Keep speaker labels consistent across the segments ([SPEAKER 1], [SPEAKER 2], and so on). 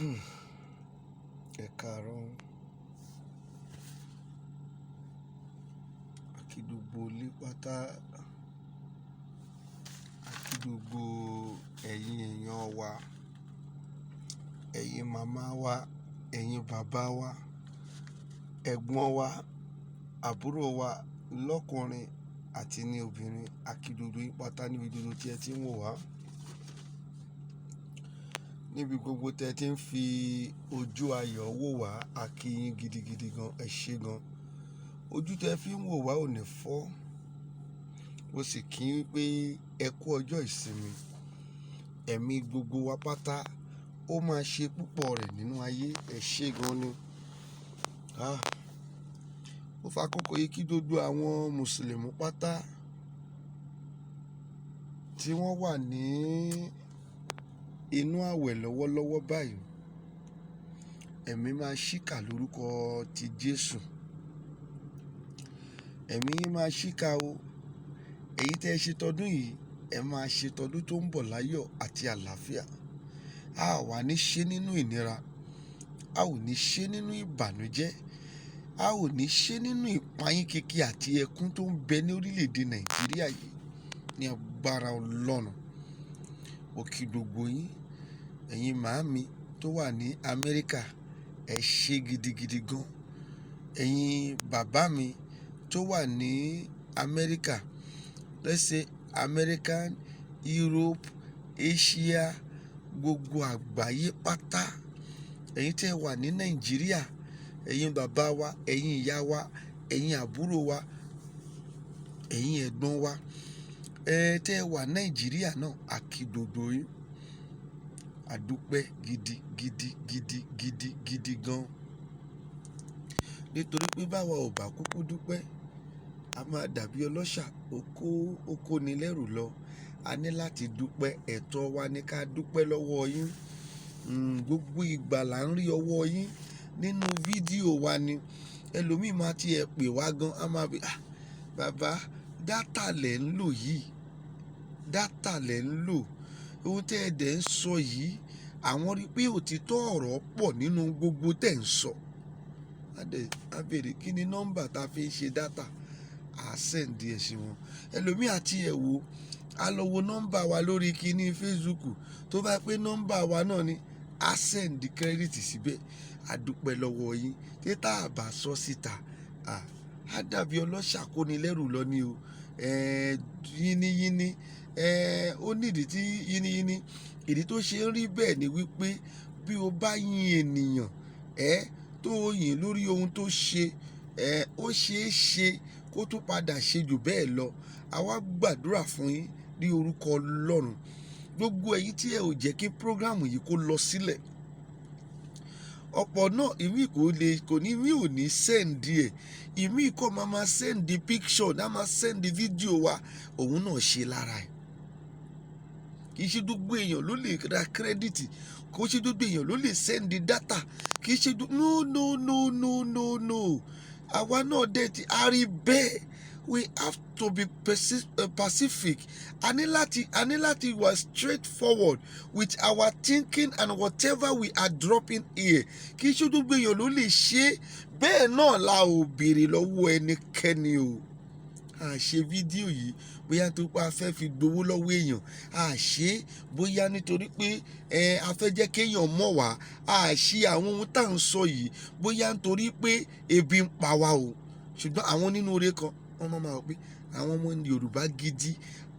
[SPEAKER 1] Ẹ káàárọ̀, àkí gbogbo ilé pátá, àkí gbogbo ẹ̀yin èèyàn wa, ẹ̀yin màmá wa, ẹ̀yin bàbá wa, ẹ̀gbọ́n wa, àbúrò wa lọ́kùnrin àti ní obìnrin, àkí gbogbo yín pátá níbi gbogbo tí ẹ ti ń wò wá. Níbi gbogbo tí ẹ ti ń fi ojú ayọ̀ wò wá, àkí yín gidigidi gan, ẹ ṣé gan. Ojú tẹ́ fi ń wò wá ò ní fọ́. Mo sì kí yín pé ẹ kú ọjọ́ ìsinmi. Ẹ̀mí gbogbo wa pátá ó máa ṣe púpọ̀ rẹ̀ nínú ayé. Ẹ ṣé gan ni. Mo fàkókò yìí kí gbogbo àwọn Mùsùlùmí pátá tí wọ́n wà ní inú àwẹ̀ lọ́wọ́lọ́wọ́ báyìí. Ẹ̀mí máa ṣíkà lórúkọ ti Jésù. Ẹ̀mí yín máa ṣíkà o. Èyí tẹ́ ẹ ṣe tọdún yìí, ẹ máa ṣe tọdún tó ń bọ̀ láyọ̀ àti àlàáfíà. A wà ní ṣe nínú ìnira, a ò ní ṣe nínú ìbànújẹ́, a ò ní ṣe nínú ìpayín keke àti ẹkún tó ń bẹ ní orílẹ̀-èdè Nàìjíríà yìí ní agbára Ọlọ́run. Mo kí gbogbo yín, ẹ̀yin màámi tó wà ní Amẹ́ríkà, ẹ ṣé gidigidi gan. Ẹ̀yin bàbá mi tó wà ní Amẹ́ríkà, let's say American, Europe, Asia, gbogbo àgbáyé pátá. Ẹ̀yin tẹ́ wà ní Nàìjíríà, ẹ̀yin bàbá wa, ẹ̀yin ìyá wa, ẹ̀yin àbúrò wa, ẹ̀yin ẹ̀gbọ́n wa, tẹ́ wà Nàìjíríà náà, àkí gbogbo yín. Àdúpẹ́ gidi gan. Nítorí pé báwa ò bá kúkú dúpẹ́, a máa dàbí ọlọ́ṣà oko ni lẹ́rù lọ. A ní láti dúpẹ́, ẹ̀tọ́ wa ní ká dúpẹ́ lọ́wọ́ yín. Gbogbo ìgbà là ń rí ọwọ́ yín nínú fídíò wa ni. Ẹlòmíì máa ti ẹ̀ pè wá gan, a máa bí bàbá dátà lẹ̀ ń lò yìí, dátà lẹ̀ ń lò. Ohun tẹ́ ẹ dẹ̀ ń sọ yìí, àwọn rí pé òtítọ́ ọ̀rọ̀ pọ̀ nínú gbogbo tẹ́ ń sọ. A béèrè kí ni nọ́mbà tá fi ń ṣe dátà, a send ẹ̀ sí wọn. Ẹlòmíì àti ẹ̀ wò, a lọ wo nọ́mbà wa lórí kíní Facebook, tó bá pé nọ́mbà wa náà ni, a send credit síbẹ̀. A dúpẹ́ lọ́wọ́ yín. Tí tá a bá sọ síta, a dàbí ọlọ́ṣà kó ni lẹ́rù lọ ni o. Yínníyínní, ó nídìí tí yínníyínní. Ìdí tó ṣe ń rí bẹ́ẹ̀ ni wípé bí o bá yin ènìyàn, tó yìn lórí ohun tó ṣe, ó ṣeé ṣe kó tún padà ṣe jù bẹ́ẹ̀ lọ. A wá gbàdúrà fún yín ní orúkọ Ọlọ́run. Gbogbo èyí tí ẹ ò jẹ́ kí prógrámù yìí kó lọ sílẹ̀. Ọ̀pọ̀ náà ìmí ìmí ò ní send ẹ̀. Ìmí kọ́ máa send picture, náà máa send fídíò wa. Òun náà ṣe lára ẹ̀. Kì í ṣe gbogbo èèyàn ló lè ra kírẹ́dìtì. Kò ṣe gbogbo èèyàn ló lè send data. Kì í ṣe no. Àwa náà dẹ̀ ti a rí bẹ́ẹ̀. We have to be pacific. A ní láti wà straightforward with our thinking and whatever we are dropping here. Kì í ṣe gbogbo èèyàn ló lè ṣe. Bẹ́ẹ̀ náà la ò béèrè lọ́wọ́ ẹnikẹ́ni o. A ṣe fídíò yìí bóyá nítorí pé a fẹ́ fi gbowó lọ́wọ́ èèyàn. A ṣe bóyá nítorí pé a fẹ́ jẹ́ kéèyàn mọ̀ wá. A ṣe àwọn ohun tá à ń sọ yìí bóyá nítorí pé ebi ń pa wa o. Ṣùgbọ́n àwọn nínú oore kan, wọ́n máa wọ̀ pé àwọn ọmọ Yorùbá gidi,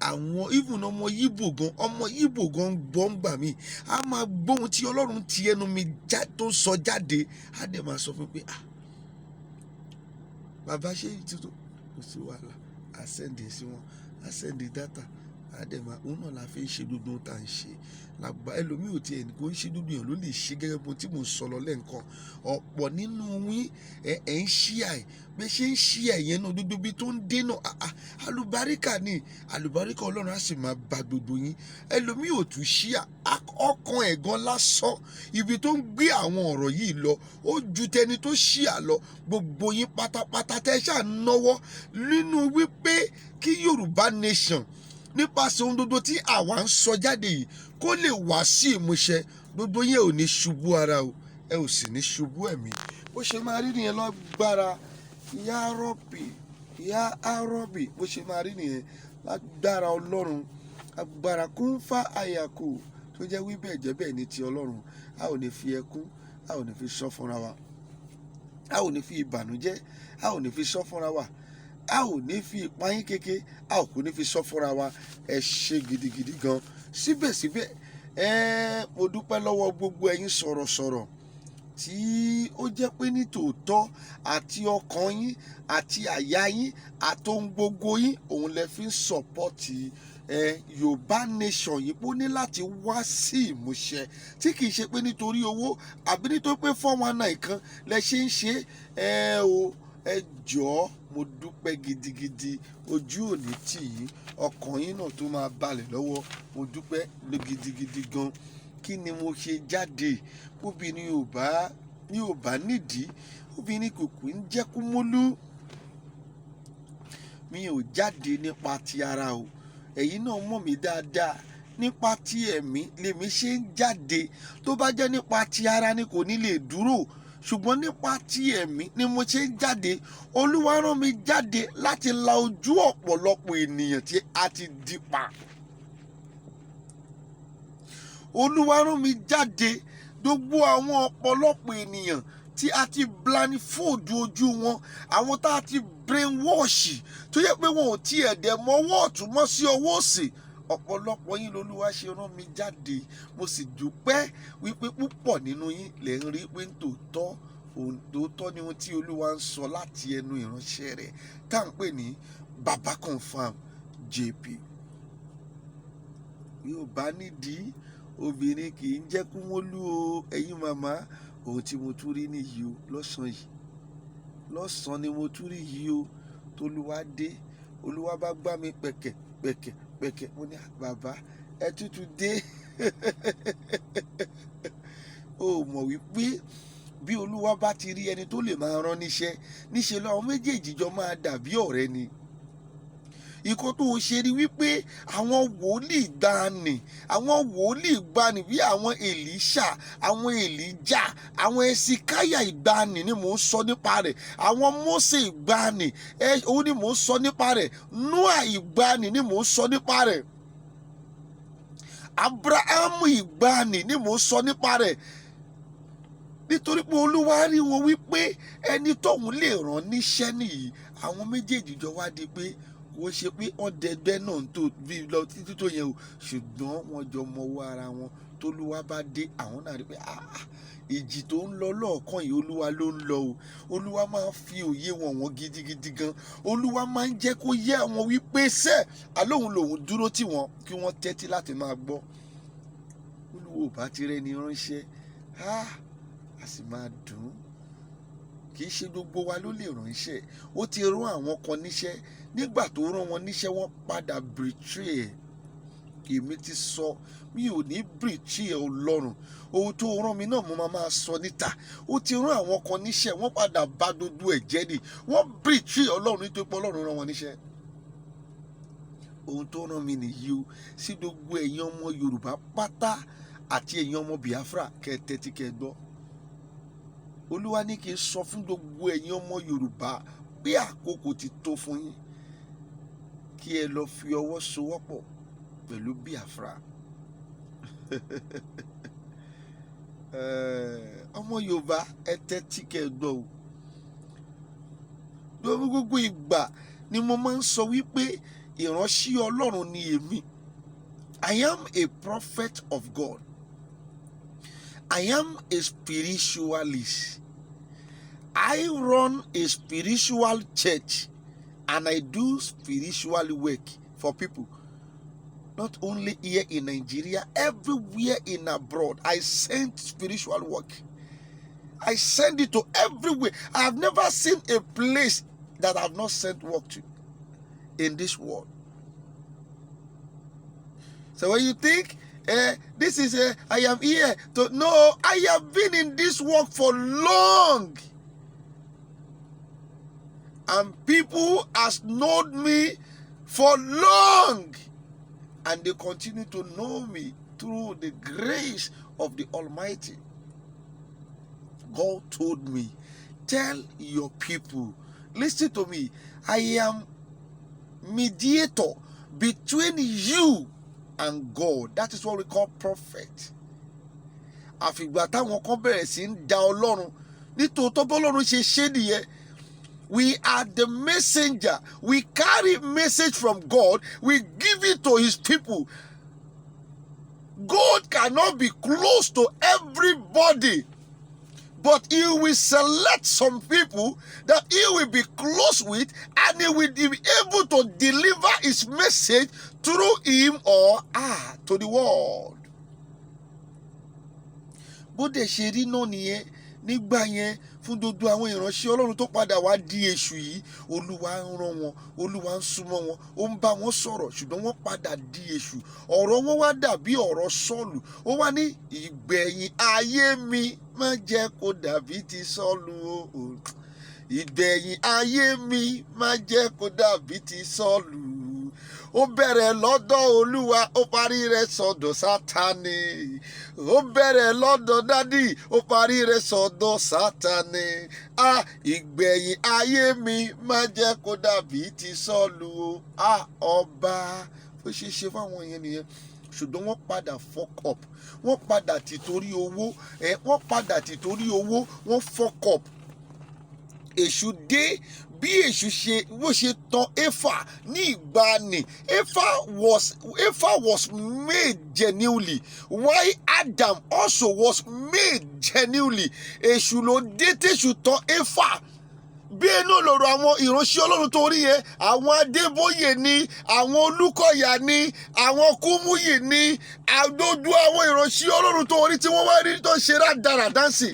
[SPEAKER 1] àwọn even ọmọ Yíbò gan ń gbọ́ ń gbà mí. A máa gbóhun tí Ọlọ́run ti ẹnu mi tó sọ jáde. A dẹ̀ máa sọ fún pé bàbá ṣé ìtútù kò sí wàhálà. A send ẹ̀ sí wọn, a send data. A dẹ̀ máa, òun náà la fi ń ṣe gbogbo tá à ń ṣe. Làgbà ẹlòmíì ò tiẹ̀ ní kó ń ṣe gbogbo èèyàn ló lè ṣe gẹ́gẹ́ bó tí mò ń sọ lọ lẹ́ǹkan. Ọ̀pọ̀ nínú yín ń share bẹ́ẹ̀ ṣe ń share yẹn náà gbogbo ibi tó ń dé náà. Àlùbáríkà ni, àlùbáríkà Ọlọ́run á sì máa bá gbogbo yín. Ẹlòmíì ò tún share, ọkàn ẹ̀gan lásán. Ibi tó ń gbé àwọn ọ̀rọ̀ yìí lọ, ó ju tẹni tó share lọ. Gbogbo yín pátápátá tẹ́ ṣáà náwó nínú wípé kí Yorùbá nation nípasẹ̀ ohun gbogbo tí àwa ń sọ jáde yìí kó lè wá sí ìmúṣẹ. Gbogbo yẹn ò ní ṣubú ara o, ẹ ò sì ní ṣubú ẹ̀mí. Bó ṣe máa rí nìyẹn lágbára YORUBA, YORUBA, bó ṣe máa rí nìyẹn lágbára Ọlọ́run. Agbára kún fá àyàkó tó jẹ́ wí bẹ́ẹ̀ jẹ́ bẹ́ẹ̀ ní ti Ọlọ́run. A ò ní fi ẹkún, a ò ní fi sọ fúnra wa, a ò ní fi ìbànújẹ́, a ò ní fi sọ fúnra wa, a ò ní fi ìpayín kéke, a ò kò ní fi sọ fúnra wa. Ẹ ṣe gidigidi gan. Síbẹ̀síbẹ̀ mo dúpẹ́ lọ́wọ́ gbogbo ẹ̀yin sọ̀rọ̀sọ̀rọ̀ tí ó jẹ́ pé ní tòótọ́ àti ọkàn yín àti àyà yín àtohun gbogbo yín òun lẹ fi ń sọ̀pọ́tì Yorùbá nation yìí pé ó ní láti wá sí ìmúṣẹ, tí kì í ṣe pé nítorí owó àbí nítorí pé 419 kan lẹ ṣe ń ṣe. Ẹ jọ̀ọ́ mo dúpẹ́ gidigidi, ojú ò ní tì yín, ọkàn yín náà tó máa balẹ̀ lọ́wọ́. Mo dúpẹ́ gidigidi gan. Kí ni mo ṣe jáde? Obìnrin Yorùbá nídìí, obìnrin kòkò ń jẹ́ kúmólú. Mi ò jáde nípa ti ara o, ẹ̀yin náà mọ̀ mí dáadáa. Nípa ti ẹ̀mí lèmi ṣe ń jáde. Tó bá jẹ́ nípa ti ara ni kò ní lè dúró, ṣùgbọ́n nípa ti ẹ̀mí ni mo ṣe ń jáde. Olúwa rán mi jáde láti la ojú ọ̀pọ̀lọpọ̀ ènìyàn tí a ti dì pa. Olúwa rán mi jáde gbogbo àwọn ọ̀pọ̀lọpọ̀ ènìyàn tí a ti blindfold ojú wọn, àwọn tá a ti brainwash tó yẹ pé wọn ò tiẹ̀ dẹ̀ mọ ọwọ́ ọ̀tún mọ́ sí ọwọ́ òsì. Ọ̀pọ̀lọpọ̀ yín lolúwa ṣe rán mi jáde. Mo sì dúpẹ́ wípé púpọ̀ nínú yín lè ń rí pé tòótọ́ ni ohun tí Olúwa ń sọ láti ẹnu ìránṣẹ́ rẹ̀ tá à ń pè ní Baba Confirm JP. Yorùbá nídìí, obìnrin kì í jẹ́ kúmólú o. Ẹ̀yin màmá, ohun tí mo tún rí nìyí o lọ́sàn-án ni mo tún rí yìí o. Tolúwa dé, Olúwa bá gbá mi pẹ̀kẹ̀. Mo ní bàbá ẹ tútù dé. O mọ̀ wípé bí Olúwa bá ti rí ẹni tó lè máa rán níṣẹ́, níṣẹ́ lọ àwọn méjèèjì jọ máa dàbí ọ̀rẹ́ ni. Ìkọ́ tó ṣe rí wípé àwọn wòlíì gbani bí àwọn Èlíṣà, àwọn Èlíjà, àwọn Ẹsikáyà ìgbani ni mò ń sọ nípa rẹ̀. Àwọn Mósè ìgbani òun ni mò ń sọ nípa rẹ̀. Nóà ìgbani ni mò ń sọ nípa rẹ̀. Ábúráhámù ìgbani ni mò ń sọ nípa rẹ̀. Nítorí pé Olúwa rí wọn wípé ẹni tóun lè rán níṣẹ́ nìyí. Àwọn méjèèjì jọ wá di pé kò ṣe pé wọ́n dẹgbẹ́ náà tó bí lọ títí tó yẹn o, ṣùgbọ́n wọ́n jọ mọwọ́ ara wọn. Tolúwa bá dé, àwọn náà rí pé ìjì tó ń lọ lọ́ọ̀kan yìí Olúwa ló ń lọ o. Olúwa máa ń fi òye wọ́n gidigidi gan. Olúwa máa ń jẹ́ kó yé àwọn wípé àlóhùn lòun dúró tì wọ́n kí wọ́n tẹ́tí láti máa gbọ́. Olúwa ò bá ti rẹ́ni ránṣẹ́, a sì máa dùn ún. Kì í ṣe gbogbo wa ló lè ránṣẹ́. Ó ti rán àwọn kan níṣẹ́, nígbà tó rán wọn níṣẹ́ wọ́n padà betray. Èmi ti sọ, mi ò ní betray Ọlọ́run. Ohun tó rán mi náà mo máa sọ níta. Ó ti rán àwọn kan níṣẹ́, wọ́n padà bà gbogbo ẹ̀ jẹ́ ni. Wọ́n betray Ọlọ́run nítorí pé Ọlọ́run rán wọn níṣẹ́. Ohun tó rán mi nìyí o, sí gbogbo ẹ̀yin ọmọ Yorùbá pátá àti ẹ̀yin ọmọ Biafra, kẹ́ tẹ́tí kẹ́ gbọ́. Olúwa ní kí n sọ fún gbogbo ẹ̀yin ọmọ Yorùbá pé àkókò ti tó fún yín kí ẹ lọ fi ọwọ́ sowọ́pọ̀ pẹ̀lú Biafra. Ọmọ Yorùbá ẹ tẹ́tí kẹ́ gbọ́ o. Gbogbo ìgbà ni mo máa ń sọ wípé ìránṣẹ́ Ọlọ́run ni èmi. I am a prophet of God. I am a spiritualist. I run a spiritual church and I do spiritual work for people. Not only here in Nigeria, everywhere in abroad. I send spiritual work. I send it to everywhere. I have never seen a place that I have not sent work to in this world. So when you think this is I am here to no, I have been in this work for long. And people has known me for long. and they continue to know me through the grace of the Almighty. God told me, tell your people, listen to me, I am mediator between you and God. That is what we call prophet. Àfìgbà táwọn kan bẹ̀rẹ̀ sí ń da Ọlọ́run, nítòótọ́ bọ́lọ́run ṣe ṣe nìyẹn. We are the messenger. We carry message from God. We give it to his people. God cannot be close to everybody, but he will select some people that he will be close with, and he will be able to deliver his message through him or her to the world. Bó dẹ̀ ṣe rí náà nìyẹn nígbà yẹn fún gbogbo àwọn ìránṣẹ́ Ọlọ́run tó padà wá di èṣù yìí. Olúwa ń rán wọn, Olúwa ń súnmọ́ wọn, ó ń bá wọn sọ̀rọ̀, ṣùgbọ́n wọ́n padà di èṣù. Ọ̀rọ̀ wọn wá dàbí ọ̀rọ̀ Sọ́ọ̀lù. Ó wá ní ìgbẹ̀yìn ayé mi má jẹ́ kó dàbí ti Sọ́ọ̀lù o. Ìgbẹ̀yìn ayé mi má jẹ́ kó dàbí ti Sọ́ọ̀lù. Ó bẹ̀rẹ̀ lọ́dọ̀ Olúwa, ó parí rẹ̀ sọ́dọ̀ Sátánì. Ó bẹ̀rẹ̀ lọ́dọ̀ Dádì, ó parí rẹ̀ sọ́dọ̀ Sátánì. Ìgbẹ̀yìn ayé mi má jẹ́ kó dàbí ti Sọ́ọ̀lù o. Ọba bó ṣe ṣe fáwọn yẹn nìyẹn. Ṣùgbọ́n wọ́n padà fuck up. Wọ́n padà tìtorí owó. Wọ́n padà tìtorí owó. Wọ́n fuck up. Èṣù dé bí èṣù ṣe bó ṣe tàn Éfà ní ìgbàanì. Éfà was made genuinely, while Adam also was made genuinely. Èṣù ló dé tèṣù tàn Éfà. Bí inú lọ̀rọ̀ àwọn ìránṣẹ́ Ọlọ́run tó rí yẹn, àwọn Adébóyè ni, àwọn Olúkọ̀yà ni, àwọn Kúmúyì ni, àdójú àwọn ìránṣẹ́ Ọlọ́run tó rí tí wọ́n wá rí tó ṣe rádaràdá sí.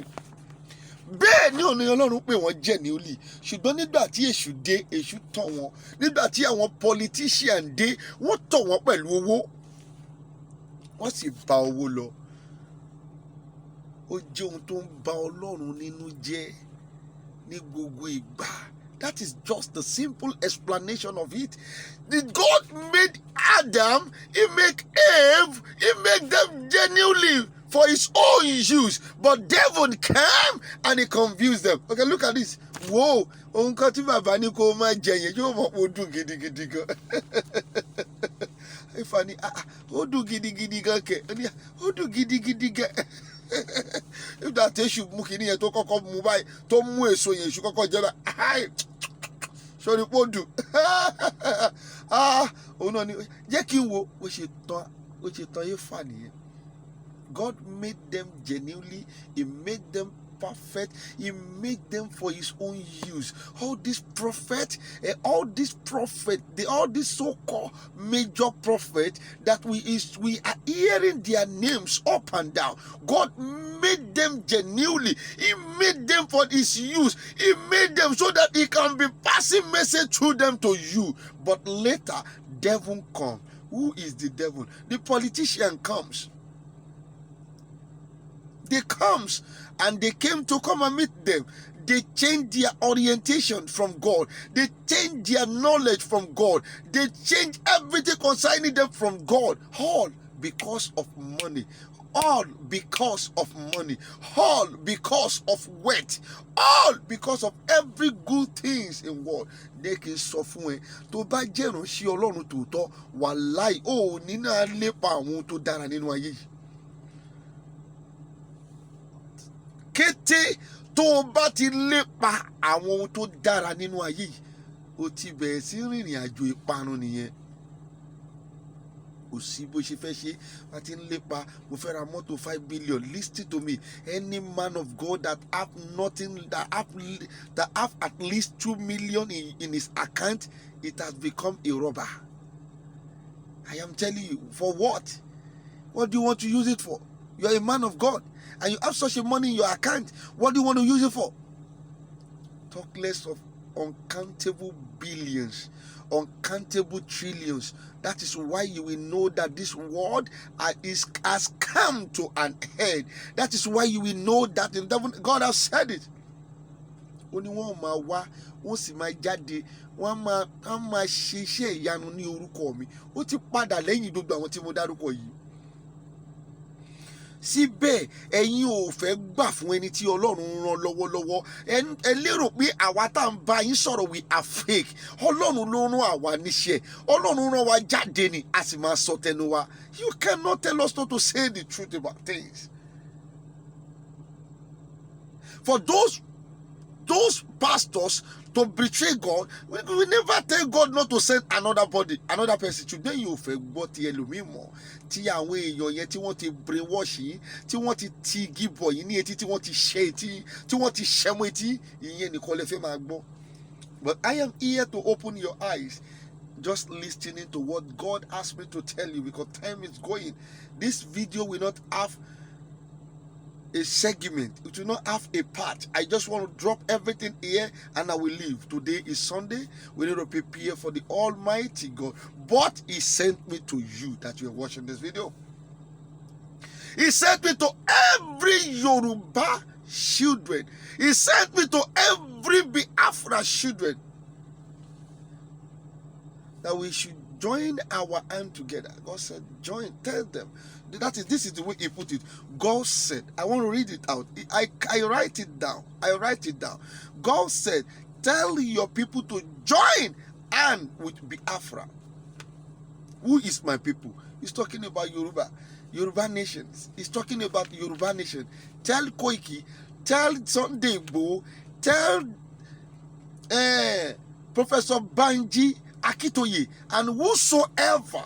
[SPEAKER 1] Bẹ́ẹ̀ ni òní Ọlọ́run pè wọ́n genuinely, ṣùgbọ́n nígbà tí èṣù dé, èṣù tàn wọ́n. Nígbà tí àwọn politician dé, wọ́n tàn wọ́n pẹ̀lú owó, wọ́n sì bà owó lọ. Ó jẹ́ ohun tó ń bà Ọlọ́run nínú jẹ́ ní gbogbo ìgbà. That is just the simple explanation of it. Did God made Adam, he make Eve, he make them genuinely for his own use, but devil came and he confused them. Okay, look at this. Whoa, ohun kan tí bàbá ní kó máa jẹ yẹn yóò mọ̀ pé ó dùn gidigidi gan. Ifá ní ó dùn gidigidi gan kẹ̀, ó dùn gidigidi gan. If that èṣù mú kìíní yẹn tó kọ́kọ́ mú báyìí, tó mú èso yẹn èṣù kọ́kọ́ jẹ báyìí. Sori pé ó dùn. Òun náà ni jẹ́ kí n wo ó ṣe tán Éfà nìyẹn. God made them genuinely. He made them perfect. He made them for his own use. All these prophets, all these so-called major prophets that we are hearing their names up and down. God made them genuinely. He made them for his use. He made them so that he can be passing message through them to you. But later, devil comes. Who is the devil? The politician comes. They comes and they came to come and meet them. They changed their orientation from God. They changed their knowledge from God. They changed everything concerning them from God. All because of money. All because of money. All because of wealth. All because of every good things in world. They can sọ fún ẹ tó bá jẹ́ ìránṣẹ́ Ọlọ́run tòótọ́ wàláì ó ní náà lépa àwọn tó dára nínú ayé yìí. Kété tó bá ti lépa àwọn ohun tó dára nínú ayé yìí, ó ti bẹ̀rẹ̀ sí rìnrìn àjò ìparun nìyẹn. Kò sí bó ṣe fẹ́ ṣe, wọ́n ti ń lépa mo fẹ́ ra mọ́tò 5 billion. Listen to me, any man of God that have nothing, that have at least 2 million in his account, it has become a robber. I am telling you, for what? What do you want to use it for? You are a man of God and you have such a money in your account. What do you want to use it for? Talk less of uncountable billions, uncountable trillions. That is why you will know that this world has come to an end. That is why you will know that God has said it. ó ní wọ́n máa wá, wọ́n sì máa jáde, wọ́n máa ṣe iṣẹ́ ìyanu ní orúkọ mi. Ó ti padà lẹ́yìn gbogbo àwọn tí mo dárúkọ yìí. Síbẹ̀ ẹ̀yin ò fẹ́ gbà fún ẹni tí Ọlọ́run rán lọ́wọ́lọ́wọ́. Ẹ lérò pé àwa tá à ń bá yín sọ̀rọ̀ we are fake. Ọlọ́run ló rán àwa níṣẹ́. Ọlọ́run rán wa jáde ni a sì máa sọ tẹnu wa. You cannot tell us not to say the truth about things. For those pastors to betray God, we never tell God not to send another person. Ṣùgbọ́n yóò fẹ́ gbọ́ ti ẹlòmíì mọ̀ tí àwọn èèyàn yẹn tí wọ́n ti brainwash yìí, tí wọ́n ti ti gíbọ̀ yìí ní etí, tí wọ́n ti ṣẹ́ etí, tí wọ́n ti ṣẹ́mú etí, ìyẹn nìkan lè fẹ́ máa gbọ́. But I am here to open your eyes, just listening to what God asked me to tell you, because time is going. This video will not have a segment, it will not have a part. I just want to drop everything here and I will leave. Today is Sunday. We need to prepare for the Almighty God. But He sent me to you that you are watching this video. He sent me to every Yoruba children. He sent me to every Biafra children, that we should join our hand together. God said, join, tell them. This is the way He put it. God said, I want to read it out. I write it down. God said, tell your people to join hand with Biafra. Who is my people? He's talking about Yoruba nations. He's talking about Yoruba nation. Tell Koiki, tell Sunday Igboho, tell Professor Banji Akitoye, and whosoever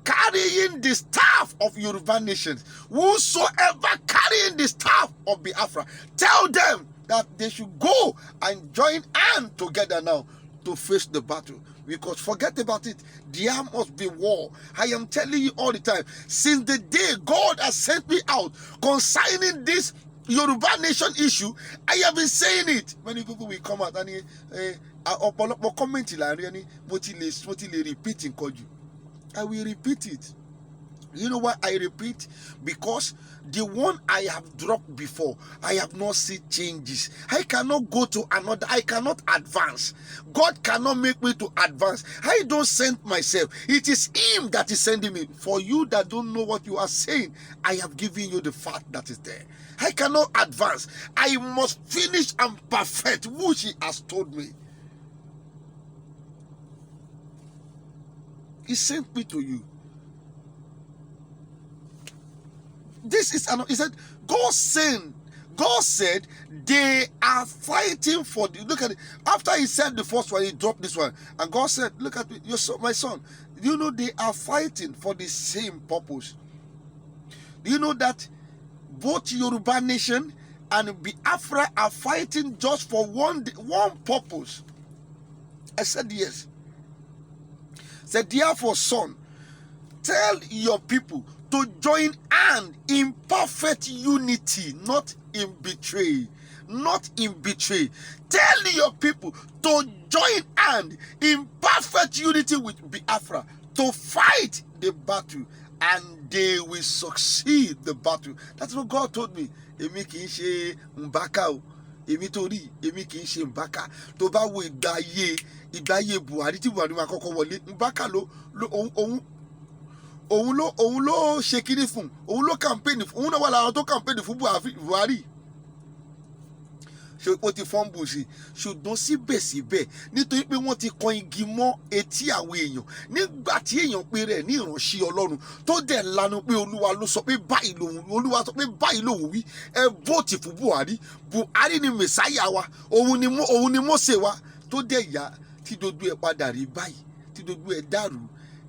[SPEAKER 1] carrying the staff of Yoruba nations, whosoever carrying the staff of Biafra, tell them that they should go and join hands together now to face the battle. Because forget about it, there must be war. I am telling you all the time, since the day God has sent me out concerning this Yoruba nation issue, I have been saying it. Many people will come out and comment repeat in Koju. I will repeat it. You know why I repeat? Because the one I have dropped before, I have not seen changes. I cannot go to another. I cannot advance. God cannot make me to advance. I don't send myself. It is Him that is sending me. For you that don't know what you are saying, I have given you the fact that is there. I cannot advance. I must finish and perfect which He has told me. He sent me to you. This is he said, God said they are fighting for the, look at it. After He said the first one, He dropped this one. And God said, look at your son, my son. Do you know they are fighting for the same purpose? Do you know that both Yoruba nation and Biafra are fighting just for one purpose? I said yes. Said, therefore, son, tell your people to join hand in perfect unity, not in betray. Tell your people to join hand in perfect unity with Biafra to fight the battle, and they will succeed the battle. That's what God told me. Èmi kì í ṣe mbaka o. Èmi kì í ṣe mbaka. Tó bá wo ìgbáyé Buhari tí Buhari máa kọ́kọ́ wọlé, mbaka òun ló ṣe kíní fún, òun ló campaign fún, òun náà wà láwọn tó campaign fún Buhari. Ṣé ó ti fọ́nbù sí? Ṣùgbọ́n síbẹ̀síbẹ̀ nítorí pé wọ́n ti kan igi mọ́ etí àwọn èèyàn, nígbà tí èèyàn pé rẹ̀ ní ìránṣẹ́ Ọlọ́run tó dẹ̀ lanu pé Olúwa ló sọ pé báyìí lòun wí, ẹ vóòtì fún Buhari ni mẹ̀sáyà wa, òun ni Mósè wa, tó dẹ̀ yá tí dodo ẹ̀ padà rí báyìí, tí dodo ẹ̀ dàrú,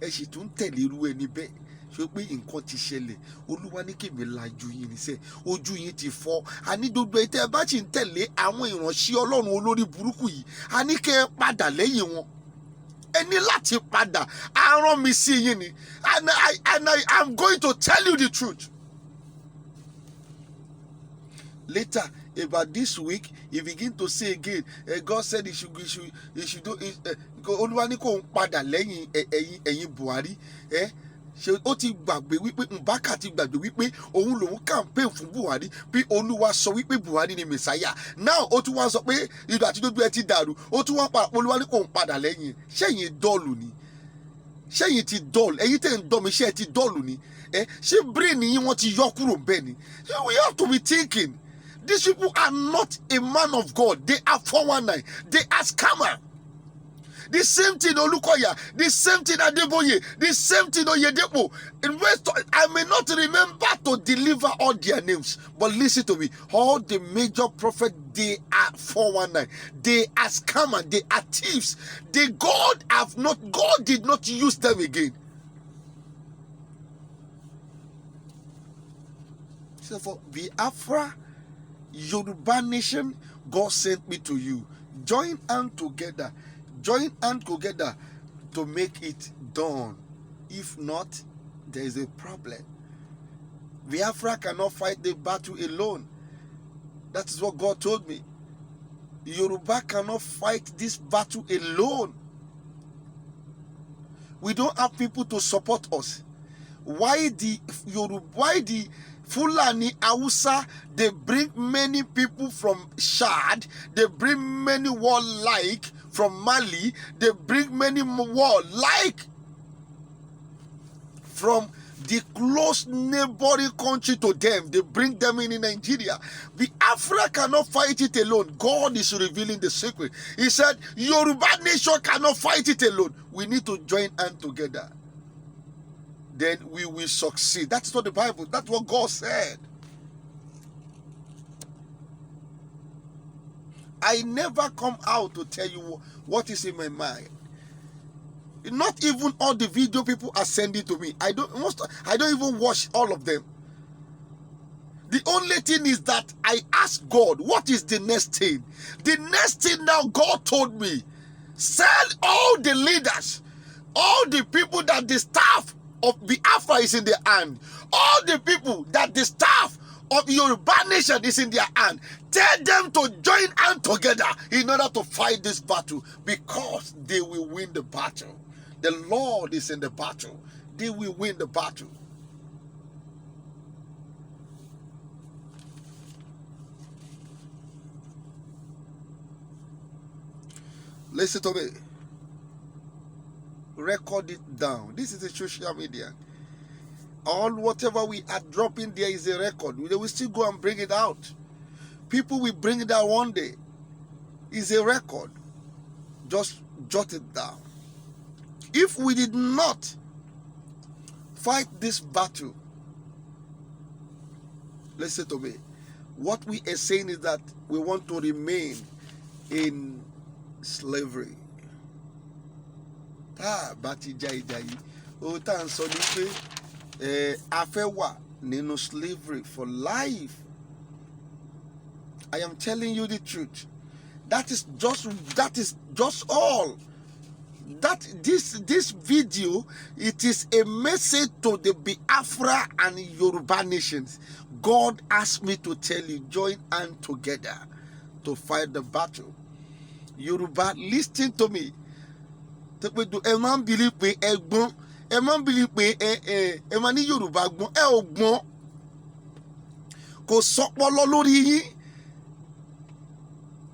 [SPEAKER 1] ẹ sì tún tẹ̀lé irú ẹni bẹ́ẹ̀. Ṣé pé nǹkan ti ṣẹlẹ̀? Olúwa ní kèmí lajú yín níṣẹ́, ojú yín ti fọ́. A ní gbogbo ẹ̀ tẹ́ ẹ bá sì ń tẹ̀lé àwọn ìránṣẹ́ Ọlọ́run olórí burúkú yìí, a ní kẹ́ ẹ padà lẹ́yìn wọn. Ẹ ní láti padà. A rán mi sí yín ni, and I'm going to tell you the truth. Later, about this week, he begin to say again, God said he should do. Olúwa ní kò ń padà lẹ́yìn ẹ̀yin Buhari. ṣe ó ti gbàgbé wípé Mbaka ti gbàgbé wípé òun lòun campaign fún Buhari bí Olúwa sọ wípé Buhari ni mẹ̀sáyà. Now ó tún wá sọ pé ìlú àti dójú ẹ ti dàrú, ó tún wá Olúwa ní kò ń padà lẹ́yìn. Ṣẹ́yìn dọ́ọ̀lù ni, ṣẹ́yìn ti dọ́ọ̀lù, ẹ̀yin tẹ̀ ń dọ́ mi ṣẹ́ ti dọ́ọ̀lù ni. Ṣé brain yín wọ́n ti yọ kúrò bẹ́ẹ̀ ni? So we have to be thinking, these people are not a man of God, they are 419, they are scammer. The same thing Olukoya, the same thing Adeboye, the same thing Oyedepo. I may not remember to deliver all their names, but listen to me. All the major prophets, they are 419. They are scammers. They are thieves. God did not use them again. So for Biafra, Yoruba nation, God sent me to you. Join hands together. Join hands together to make it done. If not, there is a problem. Biafra cannot fight the battle alone. That is what God told me. Yoruba cannot fight this battle alone. We don't have people to support us. Why the Fulani Hausa, they bring many people from Chad, they bring many warlike from Mali, they bring many warlike from the close neighboring country to them. They bring them in Nigeria. Biafra cannot fight it alone. God is revealing the secret. He said, Yoruba nation cannot fight it alone. We need to join hands together. Then we will succeed. That's not the Bible. That's what God said. I never come out to tell you what is in my mind. Not even all the video people are sending to me. I don't even watch all of them. The only thing is that I ask God, what is the next thing? The next thing now God told me, sell all the leaders, all the people that the staff of Biafra is in their hand, all the people that the staff of Yoruba nation is in their hand, tell them to join hands together in order to fight this battle, because they will win the battle. The Lord is in the battle. They will win the battle. Listen to me. Record it down. This is a social media. All whatever we are dropping there is a record. They will still go and bring it out. People will bring it out one day. It's a record. Just jot it down. If we did not fight this battle, listen to me. What we are saying is that we want to remain in slavery. Nínú slavery for life. I am telling you the truth. That is just all. That this video, it is a message to the Biafra and Yoruba nations. God asked me to tell you, join hands together to fight the battle. Yoruba, listen to me. A man believe pé ẹ̀gbọ́n, a man believe pé ẹ man ní Yorùbá gbọ́n, ẹ ò gbọ́n. Kò sọpọlọ lórí yín.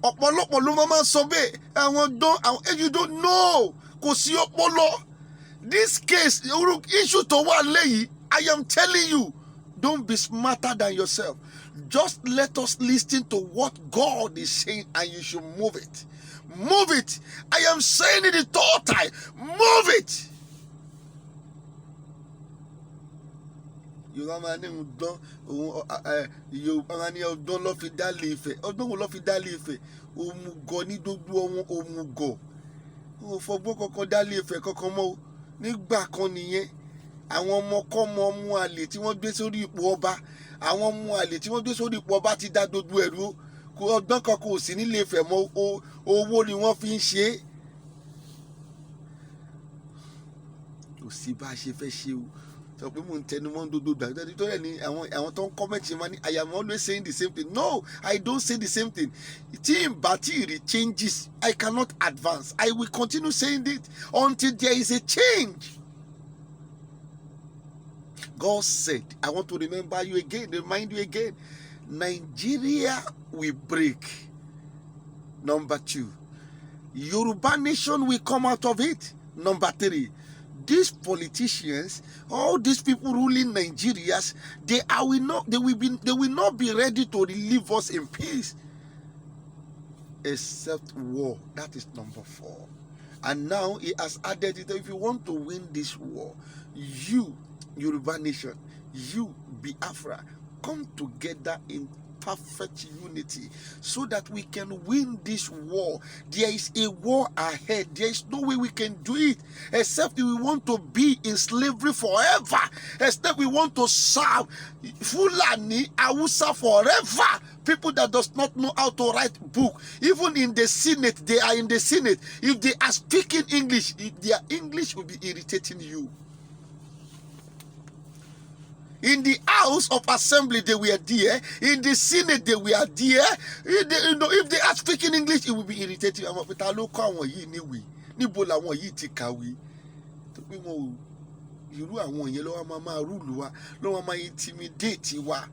[SPEAKER 1] Ọ̀pọ̀lọpọ̀ ló máa sọ bẹ́ẹ̀. Àwọn you don't know. Kò sí ọpọlọ. This case, issue tó wà lẹ́yìn, I am telling you, don't be smarter than yourself. Just let us listen to what God is saying and you should move it. Move it. I am saying it the whole time. Move it. Yorùbá ní ọdún ló fi dá lé Ifẹ̀. Ọdún wo ló fi dá lé Ifẹ̀? Òmùgọ̀ ní gbogbo ọmọ òmùgọ̀. Ó fọgbọ́n kankan dá lé Ifẹ̀ kankan mọ́. Nígbà kan nìyẹn. Àwọn ọmọkọ́mọ ọmọ àlè tí wọ́n gbé sórí ipò ọba. Àwọn ọmọ àlè tí wọ́n gbé sórí ipò ọba ti dá gbogbo ẹ̀rú. Ọgbọ́n kan kò sí nílé Ifẹ̀ mọ́, owó ni wọ́n fi ń ṣe é. Kò sí bá a ṣe fẹ́ ṣe o. Sọ pé mò ń tẹnu mọ́ gbogbo ìgbà. Nítorí ni àwọn tó ń kọ́mẹ̀tì máa ní, I am always saying the same thing. No, I don't say the same thing. Tí ìbátìrì changes, I cannot advance. I will continue saying it until there is a change. God said, I want to remind you again, Nigeria will break. Number 2, Yoruba nation will come out of it. Number 3, these politicians, all these people ruling Nigerians, they will not be ready to relieve us in peace, except war. That is number 4. And now he has added it. If you want to win this war, you, Yoruba nation, you, Biafra, come together in perfect unity so that we can win this war. There is a war ahead. There is no way we can do it except we want to be in slavery forever, except we want to serve Fulani, Hausa forever. People that does not know how to write book. Even in the Senate, they are in the Senate. If they are speaking English, their English will be irritating you. In the House of Assembly, they were there. In the Senate, they were there. If they are speaking English, it will be irritating. Irú àwọn yẹn ló wá máa rúlù wa, ló wá máa intimidate wa.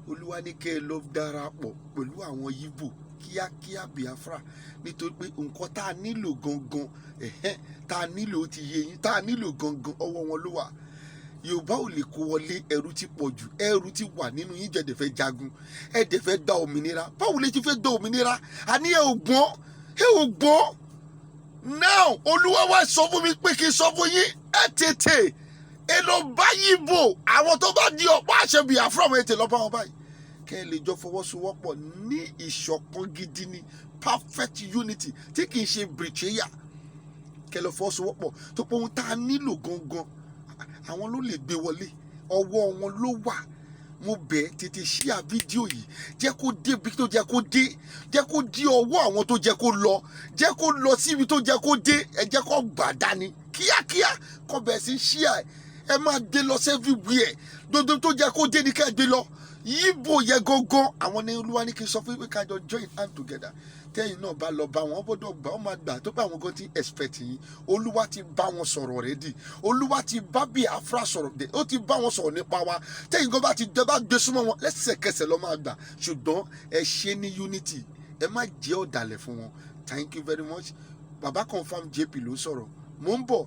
[SPEAKER 1] Olúwa ní kẹ́ ẹ lọ darapọ̀ pẹ̀lú àwọn Yíbò kíákíá Biafra, nítorí pé nǹkan tá a nílò gangan, tá a nílò ti yé yín, tá a nílò gangan ọwọ́ wọn ló wà. Yorùbá ò lè kó wọlé, ẹrù ti pọ̀ jù, ẹrù ti wà nínú yín, jẹ́dẹ̀ fẹ́ jagun, ẹ̀dẹ̀ fẹ́ dá òmìnira. Báwo lè ti fẹ́ dá òmìnira? Àní ẹ ò gbọ́n. Now Olúwa wá sọ fún mi pé kí n sọ fún yín, ẹ tètè ẹ lọ bá Yíbò, àwọn tó bá di ọ̀pá àṣẹ Biafra wọn ètè lọ bá wọn báyìí. Kẹ́ ẹ lè jọ fọwọ́sowọ́pọ̀ ní ìṣọ̀kan gidi ní perfect unity tí kì í ṣe betrayal. Kẹ́ ẹ lọ fọwọ́sowọ́pọ̀ tó pé ohun tá a nílò gangan àwọn ló lè gbé wọlé, ọwọ́ wọn ló wà. Mo bẹ̀ tètè share fídíò yìí, jẹ́ kó dé bí tó jẹ́ kó dé, jẹ́ kó di ọwọ́ àwọn tó jẹ́ kó lọ síbi tó jẹ́ kó dé, ẹ jẹ́ kó gbà dání kíákíá, kó bẹ̀ sí share ẹ máa dé lọ everywhere. Dodo tó jẹ́ kó dé ní ká gbé lọ. Yíbò yẹ gangan àwọn ní Olúwa ní kí n sọ fún yín pé ká jọ join hand together. Tẹ́yìn náà bá lọ bá wọn, gbọ́dọ̀ gbà, wọ́n máa gbà tó bá àwọn gan ti expect yín. Olúwa ti bá wọn sọ̀rọ̀ already. Olúwa ti bá Biafra sọ̀rọ̀ dé, ó ti bá wọn sọ̀rọ̀ nípa wa. Tẹ́yìn gan bá ti bá gbé súnmọ́ wọn lẹ́sẹ̀kẹsẹ̀ lọ́ máa gbà. Ṣùgbọ́n ẹ ṣe ní unity, ẹ má jẹ́ ọ̀dàlẹ̀ fún wọn. Thank you very much. Baba Confirm JP ló sọ̀rọ̀. Mo ń bọ̀.